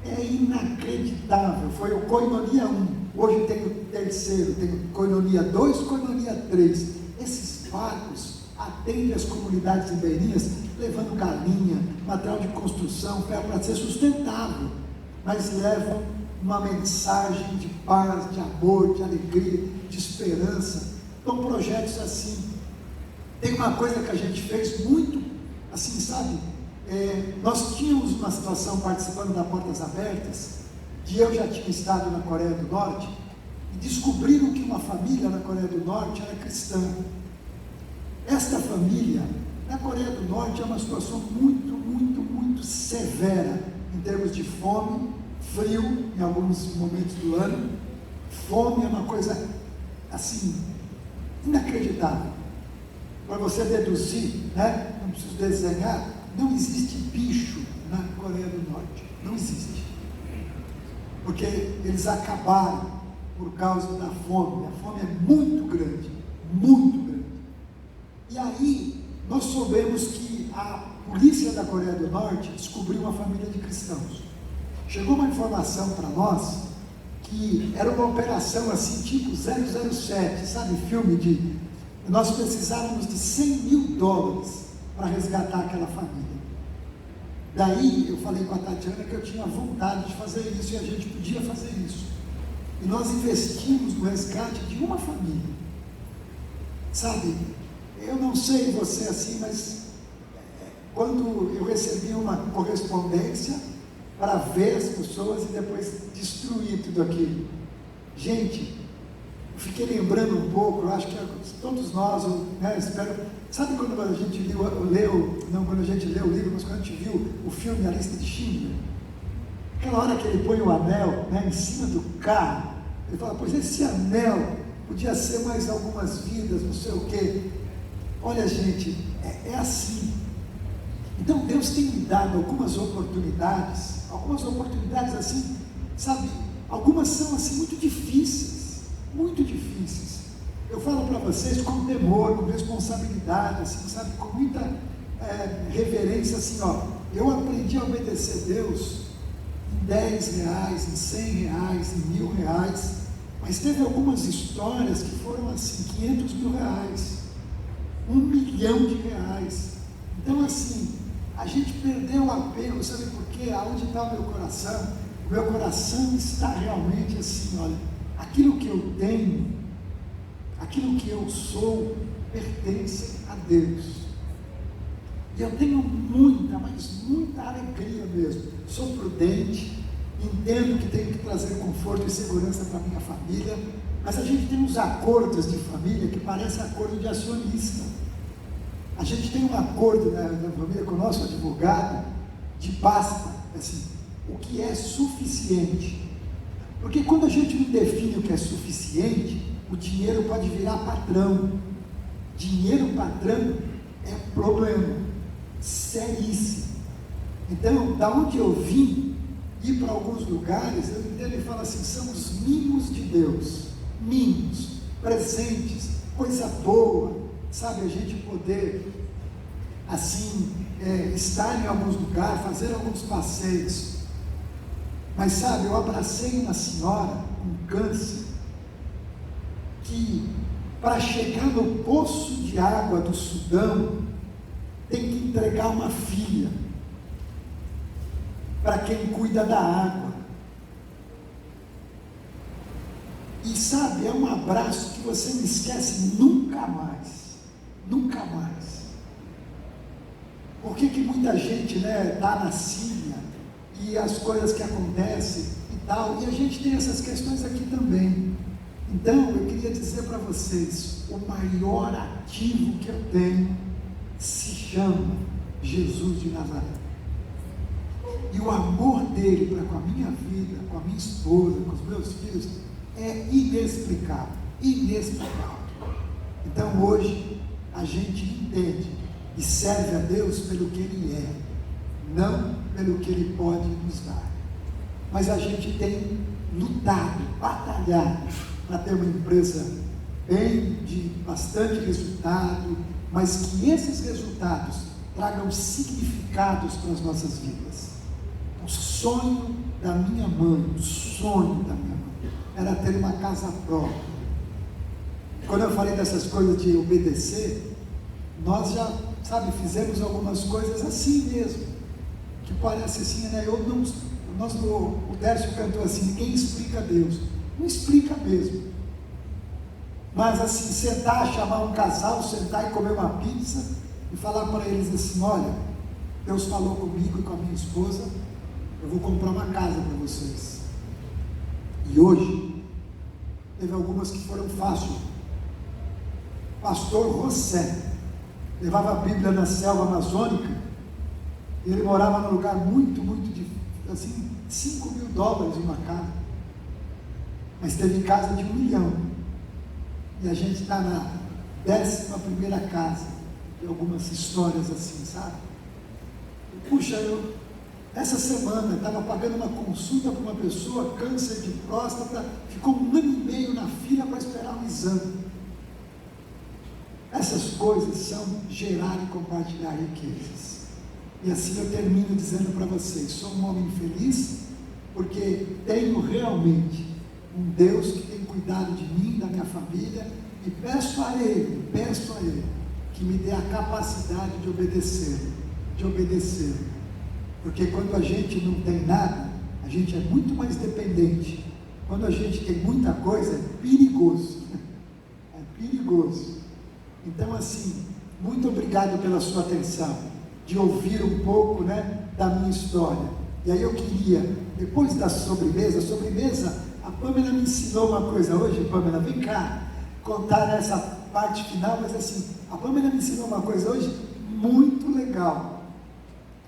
é inacreditável. Foi o Koinonia 1, hoje tem o 3º, tem o Koinonia 2, Koinonia 3. Esses barcos atendem as comunidades ribeirinhas, levando galinha, material de construção, para ser sustentável, mas levam uma mensagem de paz, de amor, de alegria, de esperança. Então projetos assim. Tem uma coisa que a gente fez muito, assim, sabe? Nós tínhamos uma situação participando da Portas Abertas, que eu já tinha estado na Coreia do Norte, e descobriram que uma família na Coreia do Norte era cristã. Esta família, na Coreia do Norte, é uma situação muito, muito, muito severa, em termos de fome, frio, em alguns momentos do ano. Fome é uma coisa, assim, inacreditável. Para você deduzir, né? Não preciso desenhar, não existe bicho na Coreia do Norte, não existe. Porque eles acabaram por causa da fome. A fome é muito grande, muito grande. E aí, nós soubemos que a polícia da Coreia do Norte descobriu uma família de cristãos. Chegou uma informação para nós que era uma operação assim, tipo 007, sabe, filme de... Nós precisávamos de $100 mil para resgatar aquela família. Daí eu falei com a Tatiana que eu tinha vontade de fazer isso e a gente podia fazer isso. E nós investimos no resgate de uma família. Sabe, eu não sei você assim, mas quando eu recebi uma correspondência para ver as pessoas e depois destruir tudo aquilo. Gente, fiquei lembrando um pouco, eu acho que todos nós, né, espero, sabe quando a gente quando a gente lê o livro, mas quando a gente viu o filme A Lista de Schindler, aquela hora que ele põe o anel, né, em cima do carro, ele fala, pois esse anel podia ser mais algumas vidas, não sei o quê. Olha, gente, é assim. Então Deus tem me dado algumas oportunidades assim, sabe, algumas são assim muito difíceis, eu falo para vocês com temor, com responsabilidade, assim, sabe, com muita reverência, assim, ó, eu aprendi a obedecer Deus em R$10, em R$100, em R$1.000, mas teve algumas histórias que foram assim, R$500 mil, R$1 milhão. Então assim, a gente perdeu o apego, sabe por quê? Aonde está o meu coração? O meu coração está realmente assim, olha, aquilo que eu tenho, aquilo que eu sou, pertence a Deus. E eu tenho muita, mas muita alegria mesmo. Sou prudente, entendo que tenho que trazer conforto e segurança para a minha família, mas a gente tem uns acordos de família que parecem acordo de acionista. A gente tem um acordo na família com o nosso advogado de basta, assim, o que é suficiente. Porque quando a gente não define o que é suficiente, o dinheiro pode virar patrão. Dinheiro patrão é problema seríssimo. Então, da onde eu vim, ir para alguns lugares, eu entendo e falo assim, são os mimos de Deus, mimos, presentes, coisa boa, sabe, a gente poder, assim, estar em alguns lugares, fazer alguns passeios. Mas sabe, eu abracei uma senhora com câncer, que para chegar no poço de água do Sudão, tem que entregar uma filha para quem cuida da água. E sabe, é um abraço que você não esquece nunca mais, nunca mais. Por que muita gente, né, está na Síria, e as coisas que acontecem e tal, e a gente tem essas questões aqui também. Então, eu queria dizer para vocês, o maior ativo que eu tenho se chama Jesus de Nazaré. E o amor dele para com a minha vida, com a minha esposa, com os meus filhos, é inexplicável, inexplicável. Então hoje a gente entende e serve a Deus pelo que Ele é, não pelo que Ele pode nos dar. Mas a gente tem lutado, batalhado para ter uma empresa bem, de bastante resultado, mas que esses resultados tragam significados para as nossas vidas. O sonho da minha mãe, era ter uma casa própria. Quando eu falei dessas coisas de obedecer, nós já, sabe, fizemos algumas coisas assim mesmo, que parece assim, né? O Dércio cantou assim, ninguém explica Deus. Não explica mesmo. Mas assim, chamar um casal, sentar e comer uma pizza e falar para eles assim, olha, Deus falou comigo e com a minha esposa, eu vou comprar uma casa para vocês. E hoje, teve algumas que foram fáceis. Pastor José levava a Bíblia na selva amazônica, e ele morava num lugar muito difícil, assim, $5.000 uma casa, mas teve casa de 1 milhão, e a gente está na 11ª casa, e algumas histórias assim, sabe? Puxa, essa semana estava pagando uma consulta para uma pessoa, câncer de próstata, ficou 1 ano e meio na fila para esperar um exame. Essas coisas são gerar e compartilhar riquezas. E assim eu termino dizendo para vocês, sou um homem feliz, porque tenho realmente um Deus que tem cuidado de mim, da minha família, e peço a Ele, que me dê a capacidade de obedecer, porque quando a gente não tem nada, a gente é muito mais dependente. Quando a gente tem muita coisa, é perigoso, Então assim, muito obrigado pela sua atenção, de ouvir um pouco, né, da minha história. E aí eu queria, depois da sobremesa, A Pamela me ensinou uma coisa hoje. Pamela, vem cá contar essa parte final, mas assim, a Pamela me ensinou uma coisa hoje muito legal.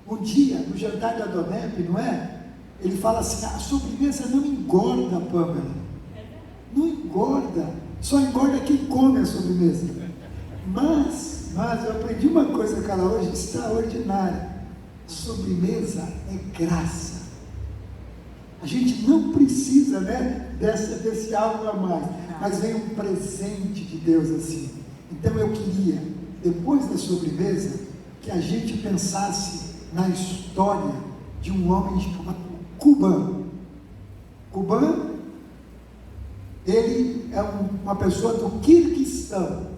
Um dia, no jantar da Donep, não é? Ele fala assim, a sobremesa não engorda, Pamela. Não engorda. Só engorda quem come a sobremesa. Mas eu aprendi uma coisa com ela hoje extraordinária. Sobremesa é graça. A gente não precisa, né, desse algo a mais. Mas vem um presente de Deus assim. Então eu queria, depois da sobremesa, que a gente pensasse na história de um homem chamado Kuban. Kuban, ele é uma pessoa do Quirguistão.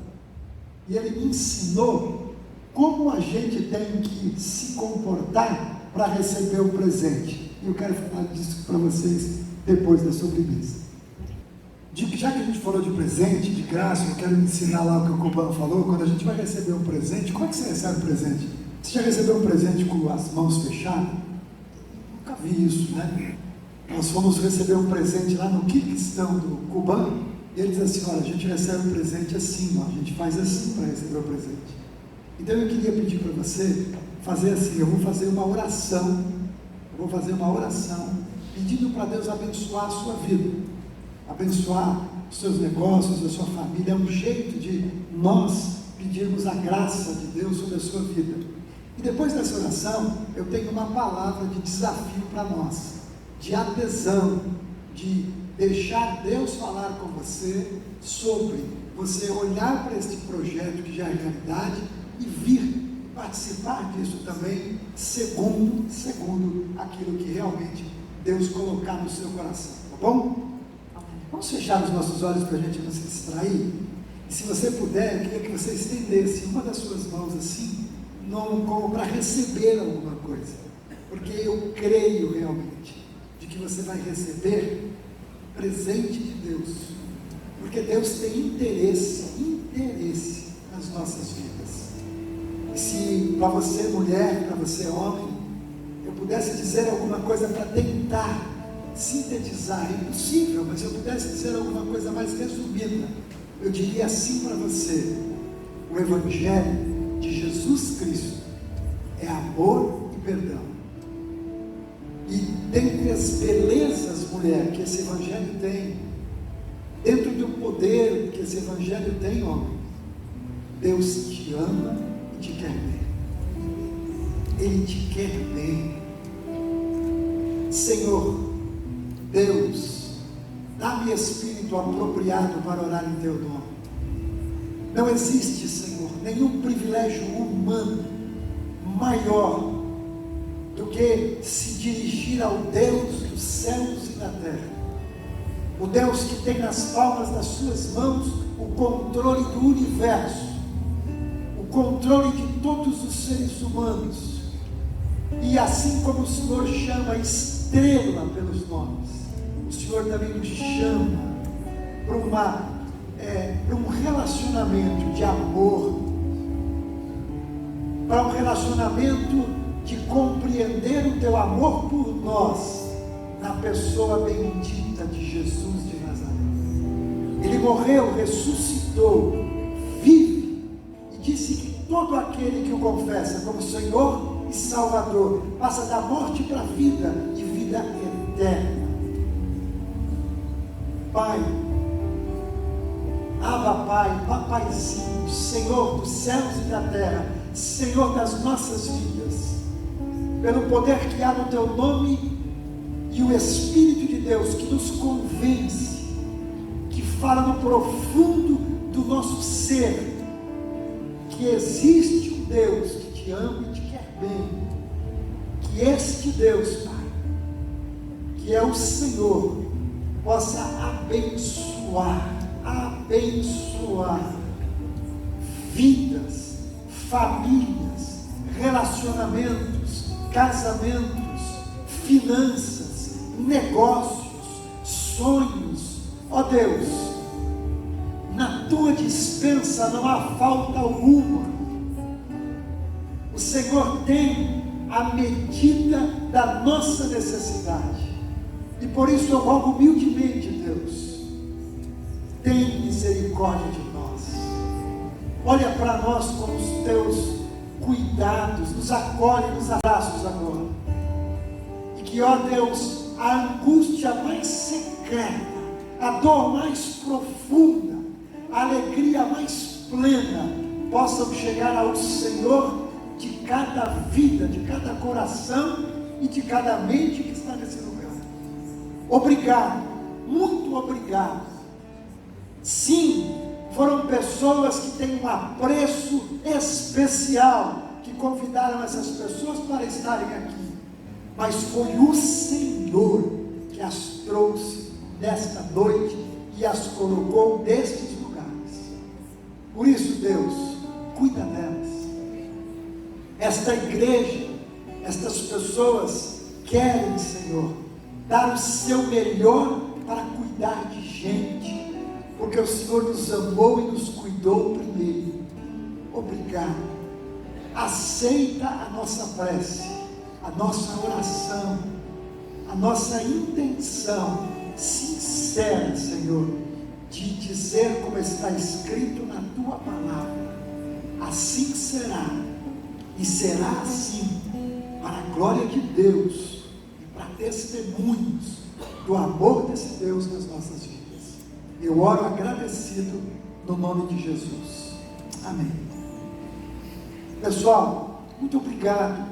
E ele me ensinou como a gente tem que se comportar para receber o presente. E eu quero falar disso para vocês depois da sobremesa. Já que a gente falou de presente, de graça, eu quero me ensinar lá o que o Kuban falou. Quando a gente vai receber um presente, como é que você recebe um presente? Você já recebeu um presente com as mãos fechadas? Nunca vi isso, né? Nós fomos receber um presente lá no Quirguistão do Kuban, e ele diz assim, olha, a gente recebe um presente assim, ó, a gente faz assim para receber o presente. Então eu queria pedir para você fazer assim, eu vou fazer uma oração pedindo para Deus abençoar a sua vida, abençoar os seus negócios, a sua família. É um jeito de nós pedirmos a graça de Deus sobre a sua vida. E depois dessa oração, eu tenho uma palavra de desafio para nós, de adesão, de deixar Deus falar com você sobre você olhar para este projeto que já é realidade e vir participar disso também, segundo aquilo que realmente Deus colocar no seu coração, tá bom? Vamos fechar os nossos olhos para a gente não se distrair? E se você puder, eu queria que você estendesse uma das suas mãos assim, como para receber alguma coisa, porque eu creio realmente de que você vai receber presente de Deus, porque Deus tem interesse nas nossas vidas. E se para você mulher, para você homem, eu pudesse dizer alguma coisa para tentar sintetizar, é impossível, mas eu pudesse dizer alguma coisa mais resumida, eu diria assim para você: o Evangelho de Jesus Cristo é amor e perdão. E dentre as belezas, mulher, que esse Evangelho tem, dentro do poder que esse Evangelho tem, homem, Deus te ama e te quer bem. Ele te quer bem. Senhor, Deus, dá-me espírito apropriado para orar em teu nome. Não existe, Senhor, nenhum privilégio humano maior do que se dirigir ao Deus dos céus e da terra, o Deus que tem nas palmas das suas mãos o controle do universo, o controle de todos os seres humanos. E assim como o Senhor chama estrela pelos nomes, o Senhor também nos chama para um relacionamento de amor, para um relacionamento de compreender o teu amor por nós, na pessoa bendita de Jesus de Nazaré. Ele morreu, ressuscitou, vive, e disse que todo aquele que o confessa como Senhor e Salvador passa da morte para a vida e vida eterna. Pai, Abba Pai, Papaizinho, Senhor dos céus e da terra, Senhor das nossas vidas, pelo poder que há no teu nome e o Espírito de Deus que nos convence, que fala no profundo do nosso ser, que existe um Deus que te ama e te quer bem, que este Deus, Pai, que é o Senhor, possa abençoar vidas, famílias, relacionamentos, casamentos, finanças, negócios, sonhos. Ó Deus, na tua despensa não há falta alguma. O Senhor tem a medida da nossa necessidade, e por isso eu rogo humildemente, nos acolhe nos abraços agora. E que, ó Deus, a angústia mais secreta, a dor mais profunda, a alegria mais plena, possam chegar ao Senhor de cada vida, de cada coração e de cada mente que está nesse lugar. Obrigado, muito obrigado. Sim, foram pessoas que têm um apreço especial, que convidaram essas pessoas para estarem aqui, mas foi o Senhor que as trouxe nesta noite e as colocou nestes lugares. Por isso, Deus, cuida delas. Esta igreja, estas pessoas querem, Senhor, dar o seu melhor para cuidar de gente, porque o Senhor nos amou e nos cuidou primeiro. Obrigado. Aceita a nossa prece, a nossa oração, a nossa intenção sincera, Senhor, de dizer como está escrito na Tua palavra. Assim será, e será assim, para a glória de Deus e para testemunhos do amor desse Deus nas nossas vidas. Eu oro agradecido no nome de Jesus. Amém. Pessoal, muito obrigado.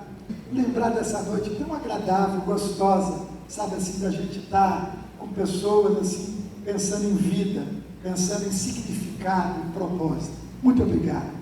Lembrar dessa noite tão agradável, gostosa, sabe assim, da gente estar com pessoas assim, pensando em vida, pensando em significado, em propósito. Muito obrigado.